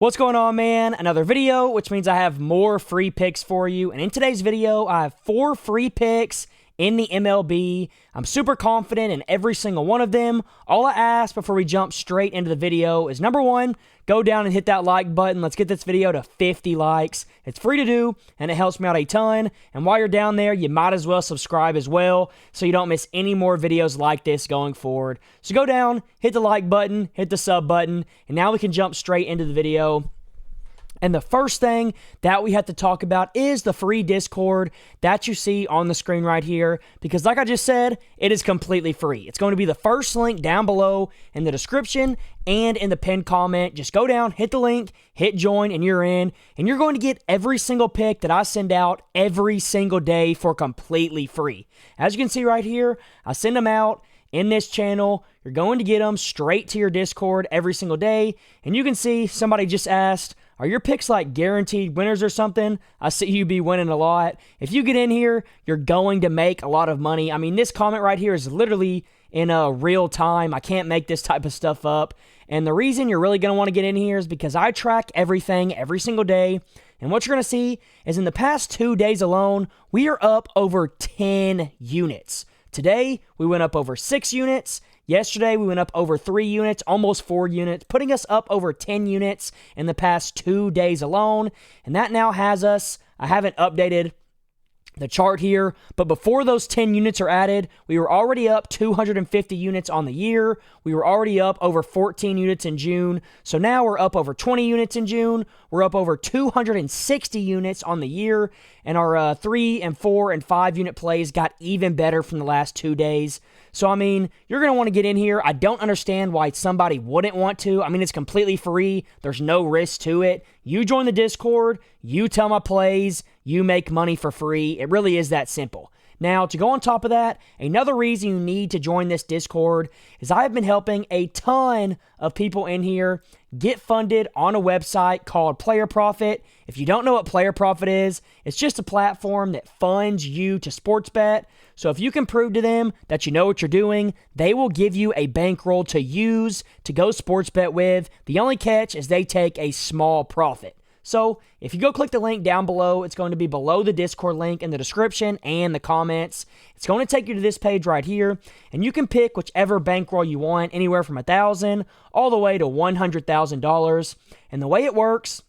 What's going on, man? Another video, which means I have more free picks for you. And in today's video, I have 4 free picks in the MLB. I'm super confident in every single one of them. All I ask before we jump straight into the video is number 1, go down and hit that like button. Let's get this video to 50 likes. It's free to do, and it helps me out a ton. And while you're down there, you might as well subscribe as well so you don't miss any more videos like this going forward. So go down, hit the like button, hit the sub button, and now we can jump straight into the video. And the first thing that we have to talk about is the free Discord that you see on the screen right here. Because like I just said, it is completely free. It's going to be the first link down below in the description and in the pinned comment. Just go down, hit the link, hit join, and you're in. And you're going to get every single pick that I send out every single day for completely free. As you can see right here, I send them out in this channel. You're going to get them straight to your Discord every single day. And you can see somebody just asked, are your picks like guaranteed winners or something? I see you be winning a lot. If you get in here, you're going to make a lot of money. I mean, this comment right here is literally in real time. I can't make this type of stuff up. And the reason you're really going to want to get in here is because I track everything every single day. And what you're going to see is in the past 2 days alone, we are up over 10 units. Today, we went up over 6 units. Yesterday, we went up over 3 units, almost 4 units, putting us up over 10 units in the past 2 days alone. And that now has us, I haven't updated the chart here, but before those 10 units are added, we were already up 250 units on the year. We were already up over 14 units in June. So now we're up over 20 units in June. We're up over 260 units on the year. And our 3 and 4 and 5 unit plays got even better from the last 2 days. So, I mean, you're going to want to get in here. I don't understand why somebody wouldn't want to. I mean, it's completely free. There's no risk to it. You join the Discord, you tell my plays, you make money for free. It really is that simple. Now, to go on top of that, another reason you need to join this Discord is I've been helping a ton of people in here get funded on a website called Player Profit. If you don't know what Player Profit is, it's just a platform that funds you to sports bet. So if you can prove to them that you know what you're doing, they will give you a bankroll to use to go sports bet with. The only catch is they take a small profit. So if you go click the link down below, it's going to be below the Discord link in the description and the comments. It's going to take you to this page right here, and you can pick whichever bankroll you want, anywhere from $1,000 all the way to $100,000. And the way it works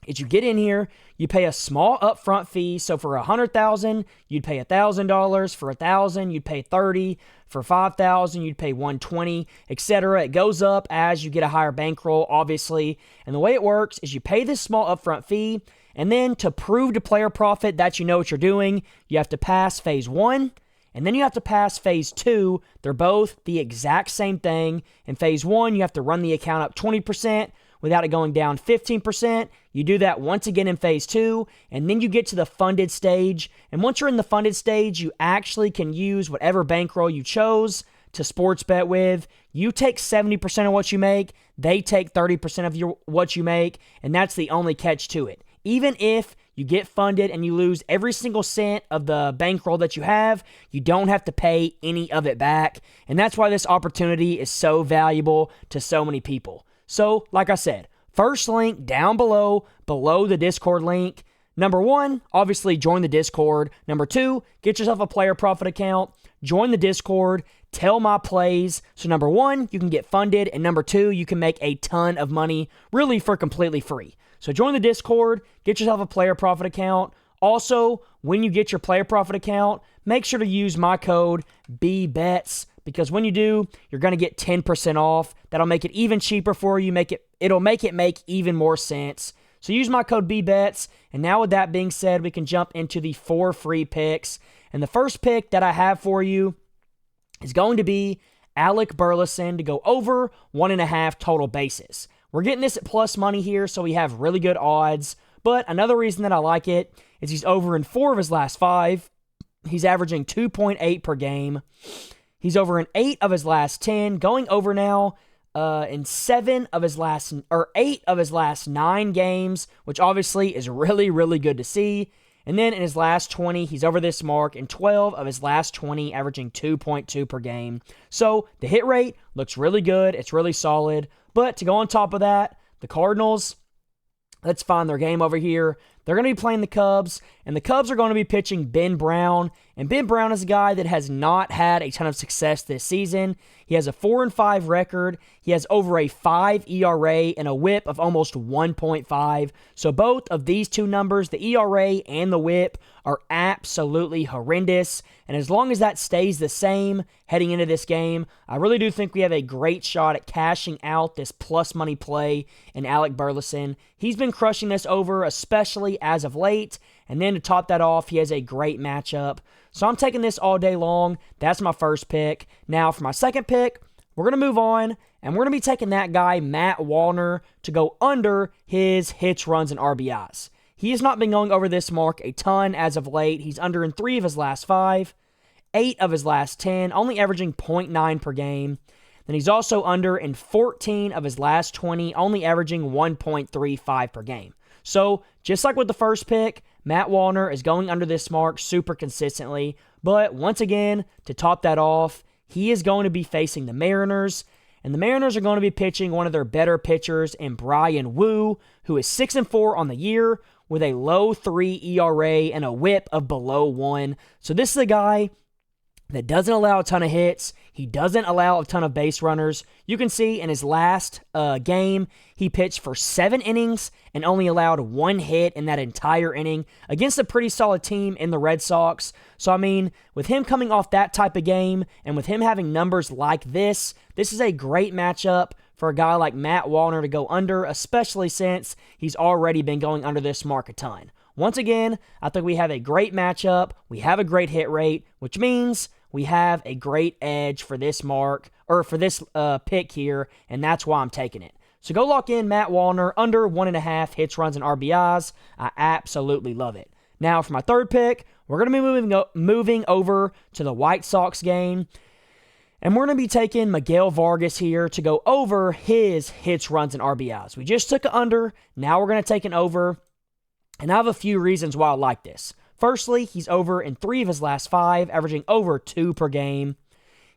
is you get in here, you pay a small upfront fee. So for $100,000, you'd pay $1,000. For $1,000, you'd pay $30. For $5,000, you'd pay $120, etc. It goes up as you get a higher bankroll, obviously. And the way it works is you pay this small upfront fee, and then to prove to Player Profit that you know what you're doing, you have to pass phase 1, and then you have to pass phase 2. They're both the exact same thing. In phase 1, you have to run the account up 20%. Without it going down 15%. You do that once again in phase 2, and then you get to the funded stage. And once you're in the funded stage, you actually can use whatever bankroll you chose to sports bet with. You take 70% of what you make, they take 30% of what you make, and that's the only catch to it. Even if you get funded and you lose every single cent of the bankroll that you have, you don't have to pay any of it back. And that's why this opportunity is so valuable to so many people. So, like I said, first link down below the Discord link. Number 1, obviously join the Discord. Number 2, get yourself a Player Profit account. Join the Discord. Tell my plays. So number 1, you can get funded. And number 2, you can make a ton of money, really for completely free. So join the Discord. Get yourself a Player Profit account. Also, when you get your Player Profit account, make sure to use my code BBETS. Because when you do, you're going to get 10% off. That'll make it even cheaper for you. It'll make it make even more sense. So use my code BBETS. And now with that being said, we can jump into the 4 free picks. And the first pick that I have for you is going to be Alec Burleson to go over 1.5 total bases. We're getting this at plus money here, so we have really good odds. But another reason that I like it is he's over in 4 of his last 5. He's averaging 2.8 per game. He's over in 8 of his last 10, going over now in 8 of his last 9 games, which obviously is really, really good to see. And then in his last 20, he's over this mark in 12 of his last 20, averaging 2.2 per game. So the hit rate looks really good. It's really solid. But to go on top of that, the Cardinals, Let's find their game over here. They're going to be playing the Cubs, and the Cubs are going to be pitching Ben Brown. And Ben Brown is a guy that has not had a ton of success this season. He has a 4-5 record. He has over a 5 ERA and a whip of almost 1.5. So both of these two numbers, the ERA and the whip, are absolutely horrendous. And as long as that stays the same heading into this game, I really do think we have a great shot at cashing out this plus money play in Alec Burleson. He's been crushing this over, especially as of late. And then to top that off, he has a great matchup. So I'm taking this all day long. That's my first pick. Now for my second pick, we're going to move on, and we're going to be taking that guy, Matt Wallner, to go under his hits, runs, and RBIs. He has not been going over this mark a ton as of late. He's under in 3 of his last 5, 8 of his last 10, only averaging 0.9 per game. Then he's also under in 14 of his last 20, only averaging 1.35 per game. So, just like with the first pick, Matt Wallner is going under this mark super consistently. But once again, to top that off, he is going to be facing the Mariners. And the Mariners are going to be pitching one of their better pitchers in Brian Wu, who is 6-4 on the year with a low 3 ERA and a whip of below 1. So this is a guy that doesn't allow a ton of hits. He doesn't allow a ton of base runners. You can see in his last game, he pitched for 7 innings and only allowed 1 hit in that entire inning against a pretty solid team in the Red Sox. So, I mean, with him coming off that type of game and with him having numbers like this is a great matchup for a guy like Matt Wallner to go under, especially since he's already been going under this mark a ton. Once again, I think we have a great matchup. We have a great hit rate, which means we have a great edge for this mark, or for this pick here, and that's why I'm taking it. So go lock in Matt Wallner under 1.5 hits, runs, and RBIs. I absolutely love it. Now for my third pick, we're going to be moving over to the White Sox game, and we're going to be taking Miguel Vargas here to go over his hits, runs, and RBIs. We just took an under. Now we're going to take an over, and I have a few reasons why I like this. Firstly, he's over in 3 of his last 5, averaging over 2 per game.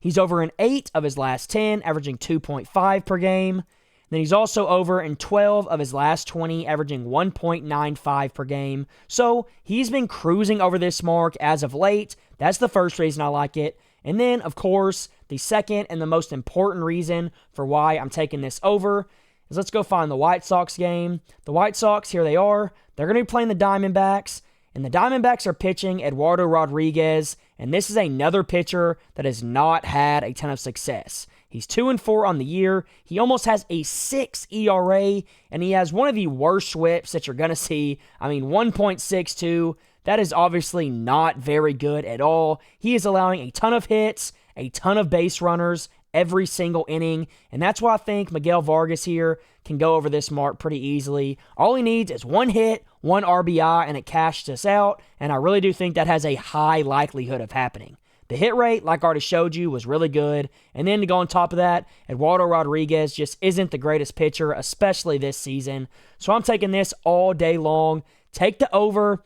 He's over in 8 of his last 10, averaging 2.5 per game. Then he's also over in 12 of his last 20, averaging 1.95 per game. So he's been cruising over this mark as of late. That's the first reason I like it. And then, of course, the second and the most important reason for why I'm taking this over is let's go find the White Sox game. The White Sox, here they are. They're going to be playing the Diamondbacks. And the Diamondbacks are pitching Eduardo Rodriguez, and this is another pitcher that has not had a ton of success. He's 2-4 on the year. He almost has a 6 ERA, and he has one of the worst whips that you're going to see. I mean, 1.62. That is obviously not very good at all. He is allowing a ton of hits, a ton of base runners every single inning, and that's why I think Miguel Vargas here can go over this mark pretty easily. All he needs is 1 hit, 1 RBI, and it cashes us out, and I really do think that has a high likelihood of happening. The hit rate, like I already showed you, was really good, and then to go on top of that, Eduardo Rodriguez just isn't the greatest pitcher, especially this season. So I'm taking this all day long. Take the over.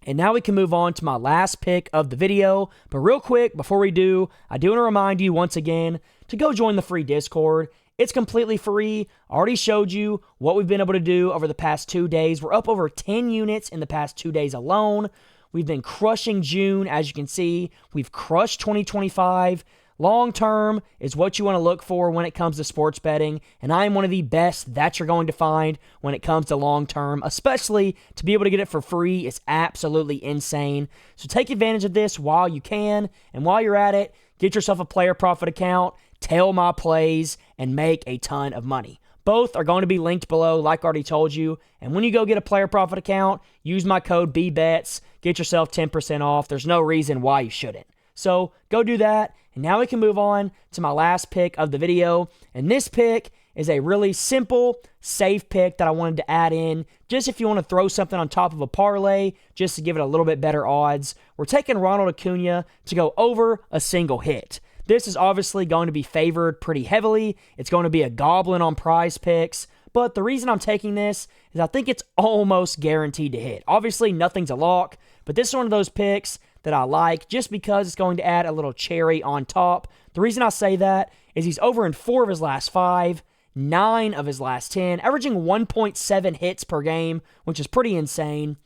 And now we can move on to my last pick of the video. But real quick, before we do, I do want to remind you once again to go join the free Discord. It's completely free. I already showed you what we've been able to do over the past 2 days. We're up over 10 units in the past 2 days alone. We've been crushing June, as you can see. We've crushed 2025. Long term is what you want to look for when it comes to sports betting, and I am one of the best that you're going to find when it comes to long term, especially to be able to get it for free is absolutely insane. So take advantage of this while you can, and while you're at it, get yourself a player profit account, tail my plays, and make a ton of money. Both are going to be linked below, like I already told you. And when you go get a player profit account, use my code BBETS, get yourself 10% off. There's no reason why you shouldn't. So go do that. And now we can move on to my last pick of the video. And this pick is a really simple, safe pick that I wanted to add in just if you want to throw something on top of a parlay, just to give it a little bit better odds. We're taking Ronald Acuña to go over a single hit. This is obviously going to be favored pretty heavily. It's going to be a goblin on PrizePicks. But the reason I'm taking this is I think it's almost guaranteed to hit. Obviously, nothing's a lock, but this is one of those picks that I like just because it's going to add a little cherry on top. The reason I say that is he's over in 4 of his last 5, 9 of his last 10, averaging 1.7 hits per game, which is pretty insane.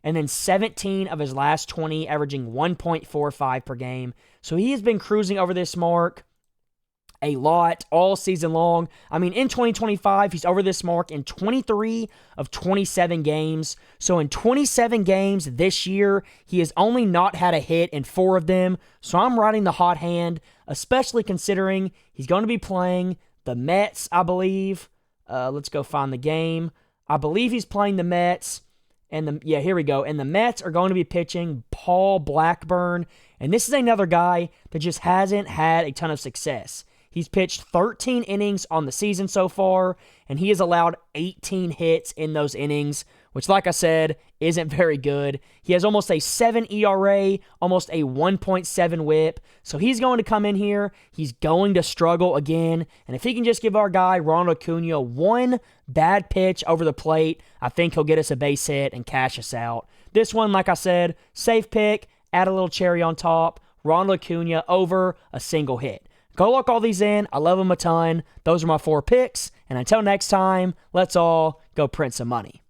And then 17 of his last 20, averaging 1.45 per game. So he has been cruising over this mark a lot all season long. I mean, in 2025, he's over this mark in 23 of 27 games. So in 27 games this year, he has only not had a hit in 4 of them. So I'm riding the hot hand, especially considering he's going to be playing the Mets, I believe. Let's go find the game. I believe he's playing the Mets. Here we go. And the Mets are going to be pitching Paul Blackburn. And this is another guy that just hasn't had a ton of success. He's pitched 13 innings on the season so far, and he has allowed 18 hits in those innings, which, like I said, isn't very good. He has almost a 7 ERA, almost a 1.7 whip. So he's going to come in here. He's going to struggle again. And if he can just give our guy, Ronald Acuña, one bad pitch over the plate, I think he'll get us a base hit and cash us out. This one, like I said, safe pick, add a little cherry on top. Ronald Acuña over a single hit. Go lock all these in. I love them a ton. Those are my 4 picks. And until next time, let's all go print some money.